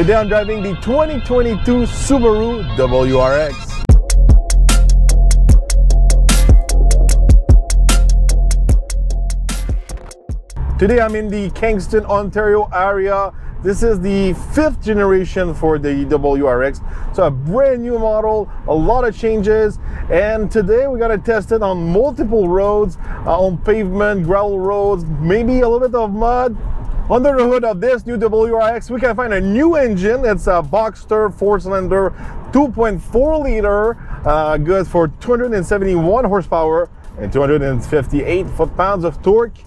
Today I'm driving the 2022 Subaru WRX. Today I'm in the Kingston, Ontario area. This is the 5th generation for the WRX. So a brand new model, a lot of changes. And today we're gonna test it on multiple roads, on pavement, gravel roads, maybe a little bit of mud. Under the hood of this new WRX, we can find a new engine. It's a Boxster 4-cylinder, 2.4 liter, good for 271 horsepower and 258 foot-pounds of torque.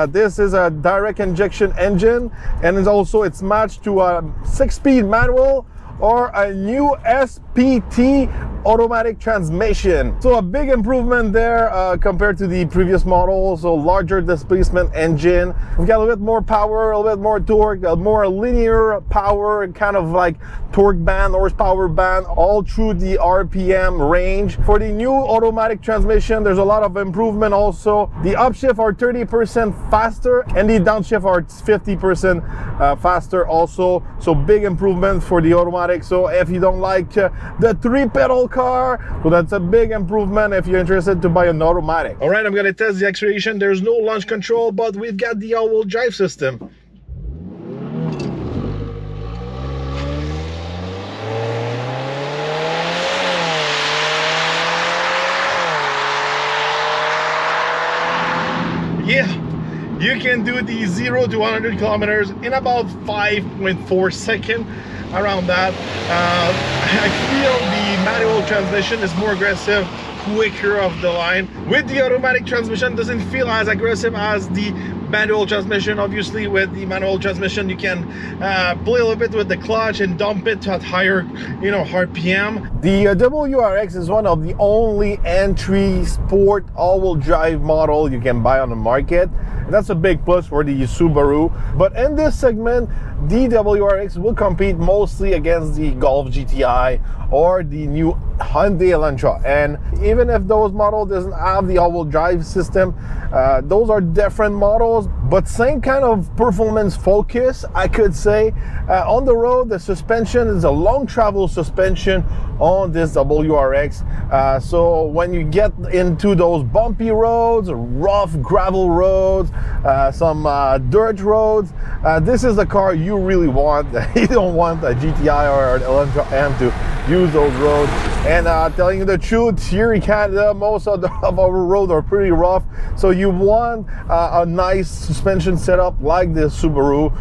This is a direct injection engine, and it's matched to a 6-speed manual or a new SPT automatic transmission. So a big improvement there compared to the previous model. So larger displacement engine. We've got a little bit more power, a little bit more torque, a more linear power, kind of like torque band, horsepower band, all through the RPM range. For the new automatic transmission, there's a lot of improvement also. The upshift are 30% faster and the downshift are 50% faster also. So big improvement for the automatic. So if you don't like the 3-pedal car, so that's a big improvement if you're interested to buy an automatic. All right, I'm gonna test the acceleration. There's no launch control, but we've got the all-wheel drive system. Yeah, you can do the 0 to 100 kilometers in about 5.4 seconds, around that. I feel the manual transmission is more aggressive, quicker off the line. With the automatic transmission, doesn't feel as aggressive as the manual transmission. Obviously, with the manual transmission, you can play a little bit with the clutch and dump it at higher, RPM. The WRX is one of the only entry sport all-wheel drive model you can buy on the market. And that's a big plus for the Subaru. But in this segment, the WRX will compete mostly against the Golf GTI or the new Hyundai Elantra. And even if those models doesn't have the all-wheel drive system, those are different models, but same kind of performance focus, I could say. On the road, the suspension is a long travel suspension on this WRX. So when you get into those bumpy roads, rough gravel roads, some dirt roads, this is the car you really want. You don't want a GTI or an Elantra M to use those roads. And telling you the truth, here in Canada, most of our roads are pretty rough. So you want a nice suspension setup like this Subaru.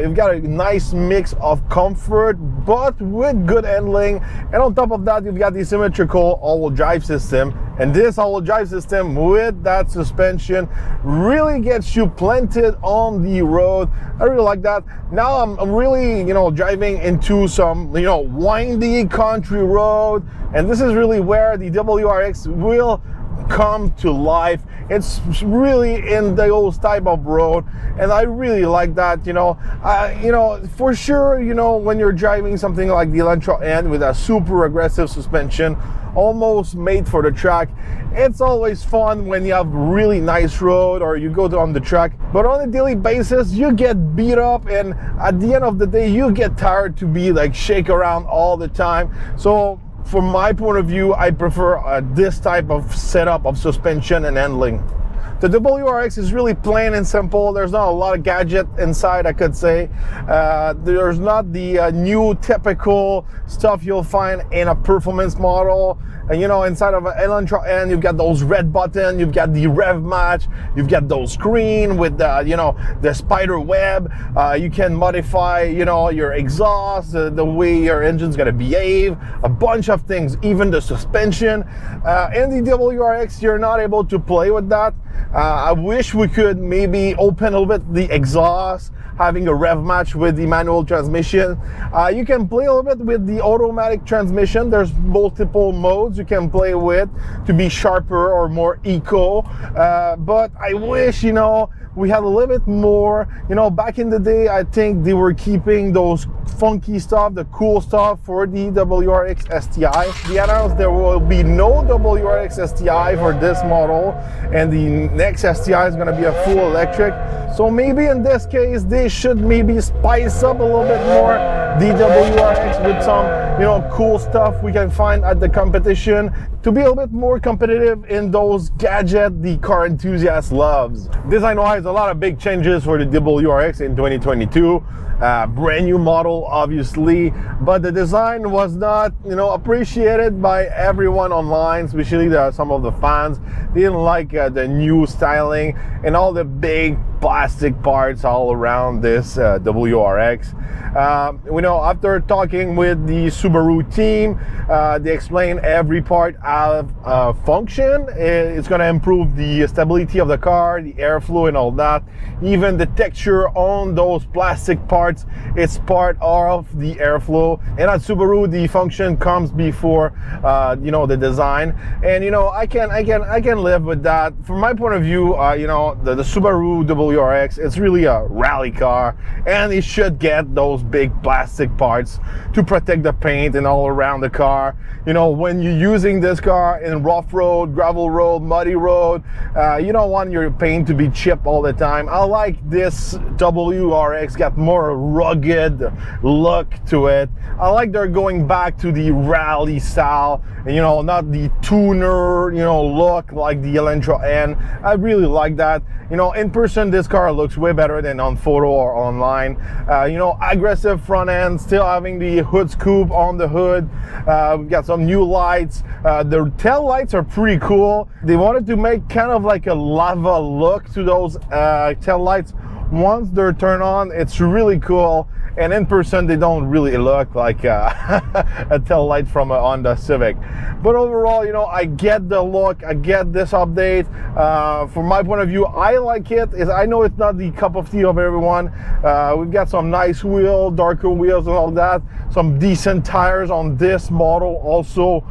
You've got a nice mix of comfort, but with good handling. And on top of that, you've got the symmetrical all-wheel drive system. And this all-wheel drive system with that suspension really gets you planted on the road. I really like that. Now I'm really, driving into some, windy country road. And this is really where the WRX will come to life. It's really in those type of road, and I really like that. For sure, when you're driving something like the Elantra N with a super aggressive suspension, almost made for the track, it's always fun when you have really nice road or you go on the track. But on a daily basis, you get beat up, and at the end of the day, you get tired to be like shake around all the time. So from my point of view, I prefer this type of setup of suspension and handling. The WRX is really plain and simple. There's not a lot of gadget inside, I could say. There's not the new typical stuff you'll find in a performance model. And inside of an Elantra N, you've got those red buttons, you've got the rev match, you've got those screen with the spider web. You can modify, your exhaust, the way your engine's gonna behave, a bunch of things, even the suspension. In the WRX, you're not able to play with that. I wish we could maybe open a little bit the exhaust, having a rev match with the manual transmission. You can play a little bit with the automatic transmission. There's multiple modes you can play with to be sharper or more eco. But I wish, we had a little bit more. Back in the day, I think they were keeping those funky stuff, the cool stuff for the WRX STI. They announced there will be no WRX STI for this model, and the next STI is going to be a full electric. So maybe in this case, they should maybe spice up a little bit more the WRX with some, you know, cool stuff we can find at the competition to be a little bit more competitive in those gadgets the car enthusiast loves. Design-wise, a lot of big changes for the WRX in 2022. Brand new model, obviously, but the design was not, you know, appreciated by everyone online, especially some of the fans. They didn't like the new styling and all the big plastic parts all around this WRX. You know, after talking with the Subaru team, they explain every part of function. It's going to improve the stability of the car, the airflow and all that. Even the texture on those plastic parts, it's part of the airflow. And at Subaru, the function comes before you know, the design. And you know, I can live with that. From my point of view, you know, the Subaru WRX, it's really a rally car, and it should get those big plastic parts to protect the paint and all around the car. You know, when you're using this car in rough road, gravel road, muddy road, you don't want your paint to be chipped all the time. I like this WRX, got more rugged look to it. I like they're going back to the rally style, and, you know, not the tuner, you know, look like the Elantra N. I really like that. You know, in person, this car looks way better than on photo or online. You know, aggressive front end, still having the hood scoop on the hood. We've got some new lights. The tail lights are pretty cool. They wanted to make kind of like a lava look to those tail lights. Once they're turned on, it's really cool. And in person, they don't really look like a tail light from a Honda Civic. But overall, you know, I get the look, I get this update. From my point of view, I like it. I know it's not the cup of tea of everyone. We've got some nice wheels, darker wheels and all that. Some decent tires on this model. Also,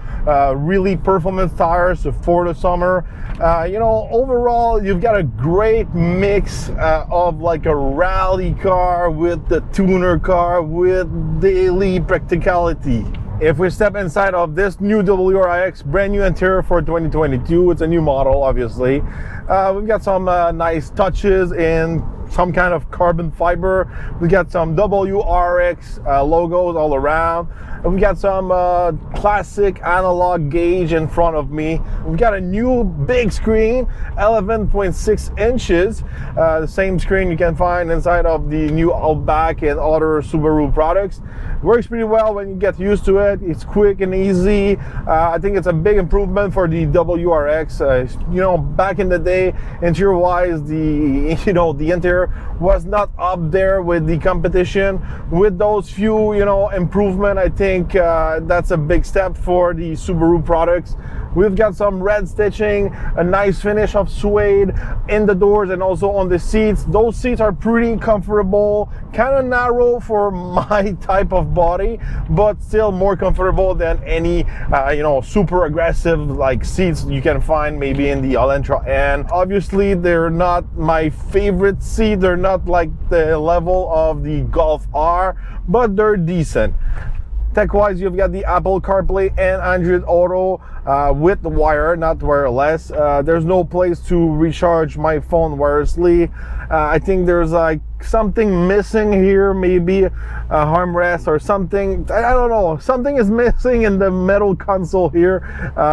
really performance tires for the summer. You know, overall, you've got a great mix of like a rally car with the tuner car with daily practicality. If we step inside of this new WRX, brand new interior for 2022, it's a new model, obviously. We've got some nice touches in some kind of carbon fiber. We got some WRX logos all around. We've got some classic analog gauge in front of me. We've got a new big screen, 11.6 inches. The same screen you can find inside of the new Outback and other Subaru products. Works pretty well when you get used to it. It's quick and easy. I think it's a big improvement for the WRX. You know, back in the day, interior-wise, the interior was not up there with the competition. With those few, you know, improvement, I think that's a big step for the Subaru products. We've got some red stitching, a nice finish of suede in the doors and also on the seats. Those seats are pretty comfortable, kind of narrow for my type of body, but still more comfortable than any you know, super aggressive like seats you can find maybe in the Elantra N. Obviously, they're not my favorite seat. They're not like the level of the Golf R, but they're decent. Tech-wise, you've got the Apple CarPlay and Android Auto with the wire, not wireless. There's no place to recharge my phone wirelessly. I think there's like something missing here, maybe a armrest or something. I don't know. Something is missing in the metal console here,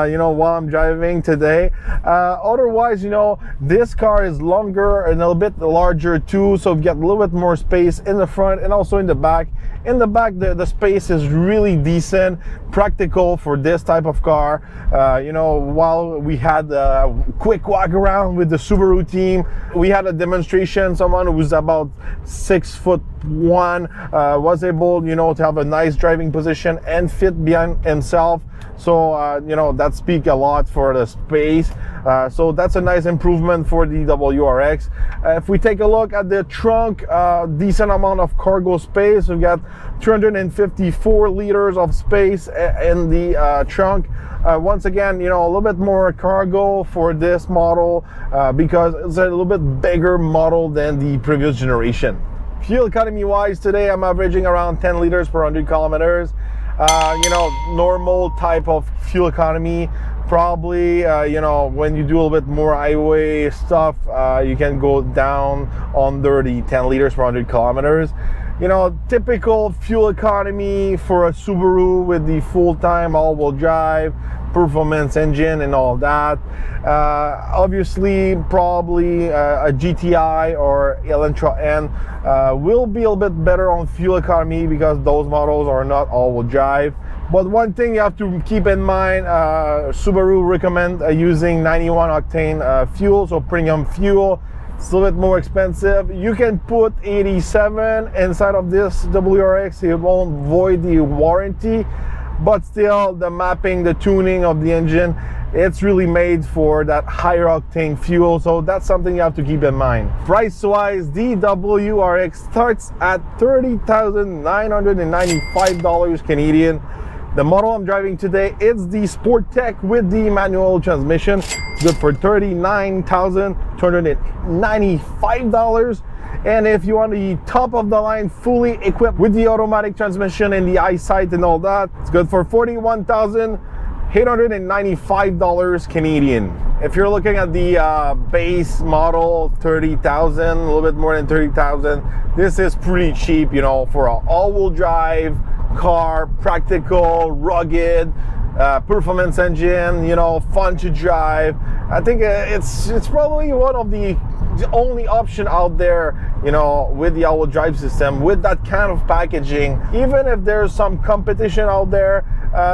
you know, while I'm driving today. Otherwise, you know, this car is longer and a little bit larger too, so we've got a little bit more space in the front and also in the back. In the back, the space is really decent, practical for this type of car. You know, while we had a quick walk around with the Subaru team, we had a demonstration. Someone who was about 6'1" was able, you know, to have a nice driving position and fit behind himself. So, you know, that speaks a lot for the space. So that's a nice improvement for the WRX. If we take a look at the trunk, decent amount of cargo space. We've got 354 liters of space in the trunk. Once again, you know, a little bit more cargo for this model because it's a little bit bigger model than the previous generation. Fuel economy wise, today I'm averaging around 10 liters per 100 kilometers. You know, normal type of fuel economy Probably, you know, when you do a little bit more highway stuff, you can go down under the 10 liters per 100 kilometers. You know, typical fuel economy for a Subaru with the full-time all-wheel drive, performance engine and all that. Obviously, probably a GTI or Elantra N will be a little bit better on fuel economy because those models are not all-wheel drive. But one thing you have to keep in mind, Subaru recommend using 91 octane fuel, so premium fuel. It's a little bit more expensive. You can put 87 inside of this WRX. It won't void the warranty, but still the mapping, the tuning of the engine, it's really made for that higher octane fuel. So that's something you have to keep in mind. Price wise, the WRX starts at $30,995 Canadian. The model I'm driving today, it's the Sport Tech with the manual transmission. It's good for $39,295. And if you want the top of the line, fully equipped with the automatic transmission and the eyesight and all that, it's good for $41,895 Canadian. If you're looking at the base model, 30,000, a little bit more than 30,000, this is pretty cheap, you know, for an all-wheel drive car, practical, rugged, performance engine, you know, fun to drive. I think it's probably one of the only option out there, you know, with the all-wheel drive system, with that kind of packaging. Even if there's some competition out there,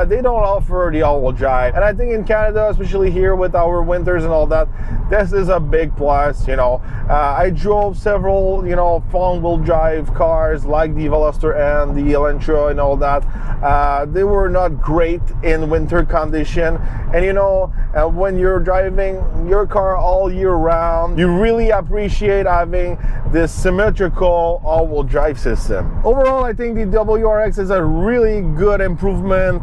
they don't offer the all-wheel drive. And I think in Canada, especially here with our winters and all that, this is a big plus, you know. I drove several, you know, front-wheel drive cars like the Veloster and the Elantra and all that. They were not great in winter condition. And you know, when you're driving your car all year round, you really appreciate having this symmetrical all-wheel drive system. Overall, I think the WRX is a really good improvement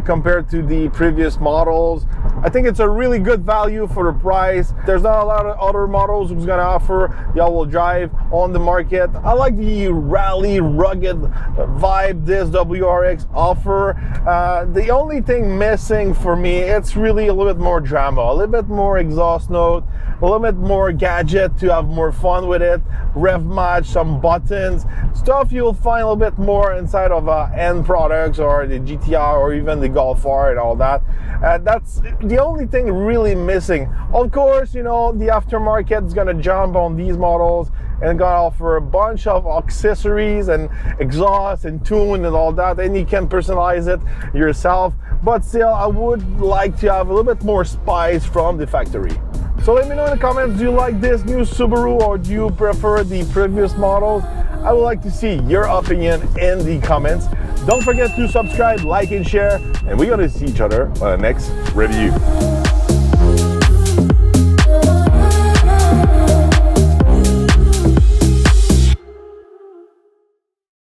compared to the previous models. I think it's a really good value for the price. There's not a lot of other models who's gonna offer the all-wheel drive on the market. I like the rally rugged vibe this WRX offer. The only thing missing for me, it's really a little bit more drama, a little bit more exhaust note, a little bit more gadget to have more fun with it, rev match, some buttons, stuff you'll find a little bit more inside of end products or the GTR or even the Golf R and all that. That's the only thing really missing. Of course, you know, the aftermarket is gonna jump on these models and gonna offer a bunch of accessories and exhaust and tune and all that, and you can personalize it yourself. But still, I would like to have a little bit more spice from the factory. So let me know in the comments, do you like this new Subaru or do you prefer the previous models? I would like to see your opinion in the comments. Don't forget to subscribe, like and share, and we're gonna see each other on the next review.